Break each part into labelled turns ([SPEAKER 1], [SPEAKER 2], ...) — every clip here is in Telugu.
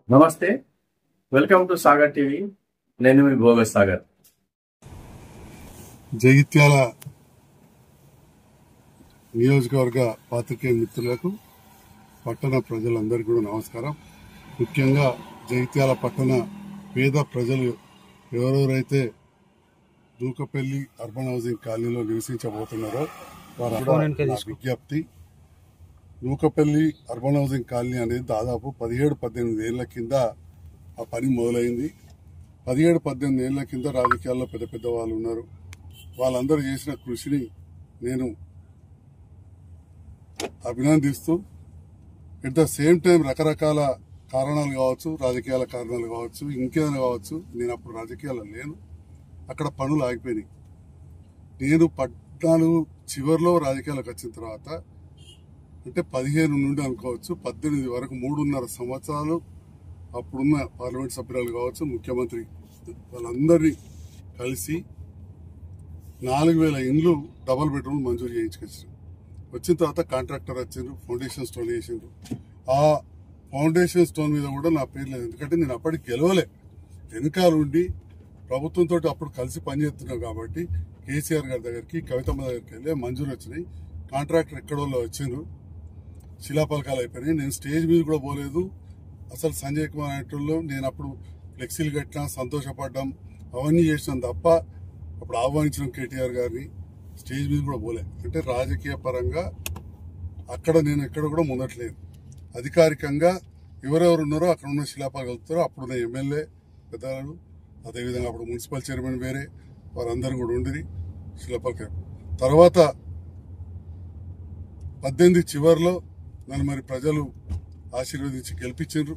[SPEAKER 1] నమస్తే, వెల్కమ్ టు సాగర్ టీవీ. నేను మీ భోగస్ సాగర్.
[SPEAKER 2] జగిత్యాల నియోజకవర్గ పాత్రికేయ మిత్రులకు, పట్టణ ప్రజలందరికీ కూడా నమస్కారం. ముఖ్యంగా జగిత్యాల పట్టణ పేద ప్రజలు ఎవరెవరైతే దూకపల్లి అర్బన్ హౌసింగ్ కాలనీలో నివసించబోతున్నారో వారి విజ్ఞప్తి, దూకపల్లి అర్బన్ హౌసింగ్ కాలనీ అనేది దాదాపు 17-18 ఏళ్ల కింద ఆ పని మొదలైంది. 17-18 ఏళ్ల కింద రాజకీయాల్లో పెద్ద పెద్ద వాళ్ళు ఉన్నారు. వాళ్ళందరూ చేసిన కృషిని నేను అభినందిస్తూ, ఎట్ ద సేమ్ టైం రకరకాల కారణాలు కావచ్చు, రాజకీయాల కారణాలు కావచ్చు, ఇంకేదైనా కావచ్చు, నేను అప్పుడు రాజకీయాల్లో లేను, అక్కడ పనులు ఆగిపోయినాయి. నేను 14 చివరిలో రాజకీయాలకు వచ్చిన తర్వాత, అంటే 15 నుండి అనుకోవచ్చు 18 వరకు 3.5 సంవత్సరాలు అప్పుడున్న పార్లమెంట్ సభ్యురాలు కావచ్చు, ముఖ్యమంత్రి వాళ్ళందరినీ కలిసి 4000 ఇండ్లు డబుల్ బెడ్రూమ్ మంజూరు చేయించుకొచ్చారు. వచ్చిన తర్వాత కాంట్రాక్టర్ వచ్చిండ్రు, ఫౌండేషన్ స్టోన్ వేసిండ్రు. ఆ ఫౌండేషన్ స్టోన్ మీద కూడా నా పేరు లేదు, ఎందుకంటే నేను అప్పటికి గెలవలే. వెనుకాలుండి ప్రభుత్వంతో అప్పుడు కలిసి పనిచేస్తున్నాం కాబట్టి కేసీఆర్ గారి దగ్గరికి, కవితమ్మ దగ్గరికి వెళ్ళి మంజూరు వచ్చినాయి. కాంట్రాక్టర్ ఎక్కడో వచ్చిండ్రు, శిలాపలకాలు అయిపోయినాయి. నేను స్టేజ్ మీద కూడా పోలేదు. అసలు సంజయ్ కుమార్ అనేటోళ్ళు నేను అప్పుడు ఫ్లెక్సీలు కట్టినా, సంతోషపడ్డాం, అవన్నీ చేసినాం తప్ప అప్పుడు ఆహ్వానించిన కేటీఆర్ గారిని స్టేజ్ మీద కూడా పోలే. అంటే రాజకీయ పరంగా అక్కడ నేను ఎక్కడ కూడా ముందట్లేదు. అధికారికంగా ఎవరెవరు ఉన్నారో అక్కడ ఉన్న శిలాపలకాలు కలుపుతారో అప్పుడున్న ఎమ్మెల్యే పెద్దలు, అదేవిధంగా అప్పుడు మున్సిపల్ చైర్మన్ వేరే వారందరూ కూడా ఉండిరి శిలాపలకాలు. తర్వాత 18 చివరిలో నన్ను మరి ప్రజలు ఆశీర్వదించి గెలిపించారు.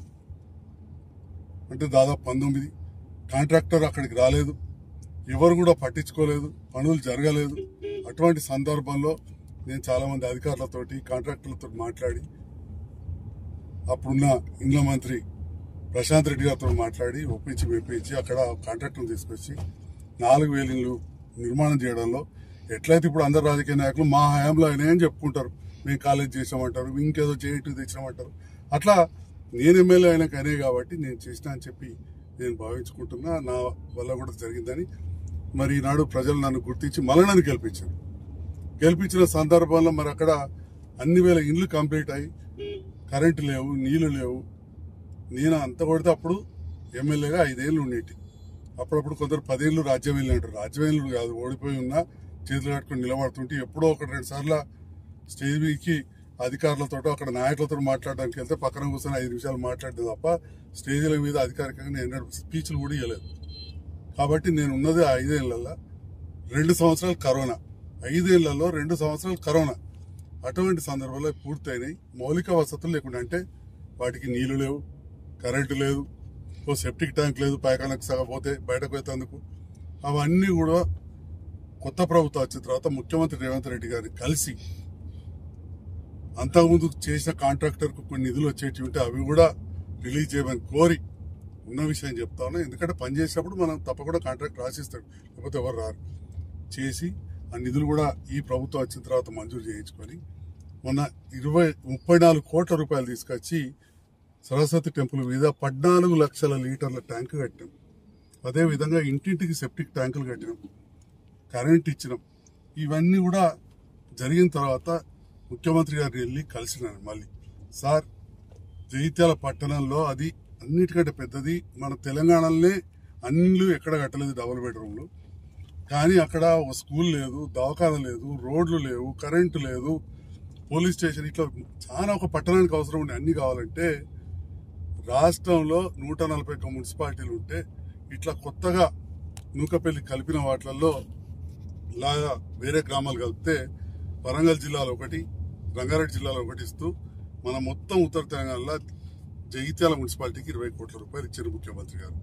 [SPEAKER 2] అంటే దాదాపు 19. కాంట్రాక్టర్ అక్కడికి రాలేదు, ఎవరు కూడా పట్టించుకోలేదు, పనులు జరగలేదు. అటువంటి సందర్భంలో నేను చాలా మంది అధికారులతోటి, కాంట్రాక్టర్లతో మాట్లాడి, అప్పుడున్న ఇండ్ల మంత్రి ప్రశాంత్ రెడ్డి గారితో మాట్లాడి ఒప్పించి మెప్పించి అక్కడ కాంట్రాక్టర్ని తీసుకొచ్చి 4000 ఇళ్ళు నిర్మాణం చేయడంలో, ఎట్లయితే ఇప్పుడు అందరు రాజకీయ నాయకులు మా హయాంలో అయినాయని చెప్పుకుంటారు, మేము కాలేజ్ చేసామంటారు, ఇంకేదో చేయటం తెచ్చినామంటారు. అట్లా నేను ఎమ్మెల్యే అయినాక అయినాయి కాబట్టి నేను చేసినా అని చెప్పి నేను భావించుకుంటున్నా. నా వల్ల కూడా జరిగిందని. మరి ఈనాడు ప్రజలు నన్ను గుర్తించి మళ్ళీ నన్ను గెలిపించిన సందర్భంలో మరి అక్కడ అన్ని వేల ఇండ్లు కంప్లీట్ అయ్యి, కరెంటు లేవు, నీళ్లు లేవు. నేను అంత కొడితే అప్పుడు ఎమ్మెల్యేగా 5 ఏళ్ళు ఉండేటి. అప్పుడప్పుడు కొందరు 10 ఏళ్ళు రాజ్యం వెళ్ళినట్టు, రాజ్యం ఏళ్ళు కాదు, ఓడిపోయి ఉన్నా చేతులు కట్టుకుని నిలబడుతుంటే ఎప్పుడో 1-2 సార్లు స్టేజ్ మీదకి అధికారులతో అక్కడ నాయకులతో మాట్లాడడానికి వెళ్తే పక్కన కూర్చొని 5 నిమిషాలు మాట్లాడడం తప్ప స్టేజీల మీద అధికారికంగా నేను స్పీచ్లు కూడా ఇవ్వలేదు. కాబట్టి నేను ఉన్నది 5 ఏళ్లలో 2 సంవత్సరాలు కరోనా, 5 ఏళ్లలో 2 సంవత్సరాలు కరోనా. అటువంటి సందర్భంలో పూర్తయినాయి. మౌలిక వసతులు లేకుండా, అంటే వాటికి నీళ్లు లేవు, కరెంటు లేదు, ఓ సెప్టిక్ ట్యాంక్ లేదు, పైకానకు సగపోతే బయటకు పోయేందుకు. అవన్నీ కూడా కొత్త ప్రభుత్వం వచ్చిన తర్వాత ముఖ్యమంత్రి రేవంత్ రెడ్డి గారిని కలిసి, అంతకుముందు చేసిన కాంట్రాక్టర్కు కొన్ని నిధులు వచ్చేటివి ఉంటే అవి కూడా రిలీజ్ చేయమని కోరి ఉన్న విషయం చెప్తా ఉన్నా. ఎందుకంటే పనిచేసేటప్పుడు మనం తప్పకుండా కాంట్రాక్ట్ రాసిస్తాడు, లేకపోతే ఎవరు రారు. చేసి ఆ నిధులు కూడా ఈ ప్రభుత్వం వచ్చిన తర్వాత మంజూరు చేయించుకొని మొన్న 34 కోట్ల రూపాయలు తీసుకొచ్చి సరస్వతి టెంపుల్ మీద 14 లక్షల లీటర్ల ట్యాంకు కట్టాం. అదేవిధంగా ఇంటింటికి సెప్టిక్ ట్యాంకులు కట్టినాం, కరెంట్ ఇచ్చినాం. ఇవన్నీ కూడా జరిగిన తర్వాత ముఖ్యమంత్రి గారిని వెళ్ళి కలిసినాను. మళ్ళీ సార్, జగిత్యాల పట్టణంలో అది అన్నిటికంటే పెద్దది, మన తెలంగాణలోనే అన్నిళ్ళు ఎక్కడ కట్టలేదు డబుల్ బెడ్రూమ్లు. కానీ అక్కడ ఒక స్కూల్ లేదు, దవాఖాన లేదు, రోడ్లు లేవు, కరెంటు లేదు, పోలీస్ స్టేషన్, ఇట్లా చాలా ఒక పట్టణానికి అవసరం ఉండే అన్ని కావాలంటే రాష్ట్రంలో 141 మున్సిపాలిటీలు ఉంటే ఇట్లా కొత్తగా నూకపల్లి కలిపిన వాటిల్లో ఇలాగా వేరే గ్రామాలు కలిపితే వరంగల్ జిల్లాలో 1, రంగారెడ్డి జిల్లాలో 1 ఇస్తూ మన మొత్తం ఉత్తర తెలంగాణలో జగిత్యాల మున్సిపాలిటీకి 20 కోట్ల రూపాయలు ఇచ్చారు ముఖ్యమంత్రి గారు.